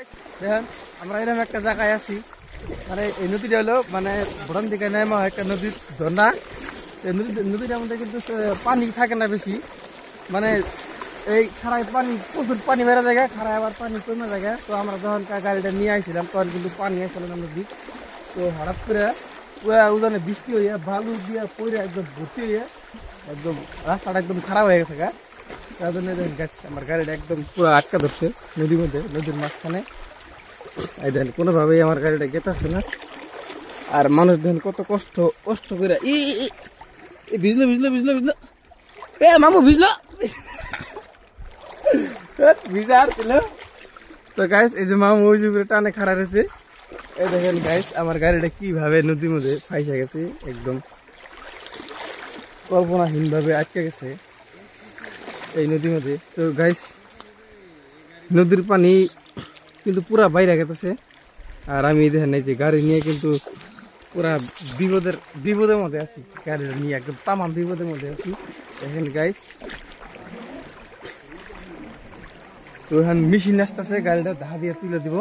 দেখেন আমরা এরকম একটা জায়গায় আছি, মানে এই নদীটা হলো মানে ভুটান দিকে নেমা একটা নদীর ঝর্ণা। এই নদীটার মধ্যে কিন্তু পানি থাকে না বেশি, মানে এই খারায় পানি প্রচুর পানি বেড়ে জায়গা, খারায় আবার পানি কমে জায়গা। তো আমরা যখন গাড়িটা নিয়ে আসছিলাম তখন কিন্তু পানি আসছিল না নদী। তো হঠাৎ করে পুরা উজানে বৃষ্টি হইয়া বালু দিয়া পড়ে একদম ভর্তি হইয়া একদম রাস্তাটা একদম খারাপ হয়ে গেছে গা। তার জন্য আমার গাড়িটা একদম পুরো আটকা ধরছে নদীর মধ্যে, নদীর মাঝখানে। এই দেখেন কোনোভাবেই আমার গাড়িটা গেতাছে না। আর মানুষ দেখেন কত কষ্ট কষ্ট করে ভিজলো ভিজলো ভিজলো ভিজলো, এ মামু ভিজলো ভিজা আর ছিল। তো গাইস এই যে মামু ওই যে টানে খাড়া রয়েছে, এই দেখেন গাইস আমার গাড়িটা কিভাবে নদীর মধ্যে ফাইসা গেছে, একদম কল্পনাহীন ভাবে আটকে গেছে এই নদীর মধ্যে। তো গাইস নদীর পানি কিন্তু পুরা বাইরে গেছে। আর আমি দেখেন এই যে গাড়ি নিয়ে কিন্তু পুরা বিপদের মধ্যে আছি, গাড়িটা নিয়ে একদম তামাম বিপদের মধ্যে আছি। দেখেন গাইস তো এখন মেশিন আসতেছে, গাড়িটা ধাহা দিয়ে তুলে দিব।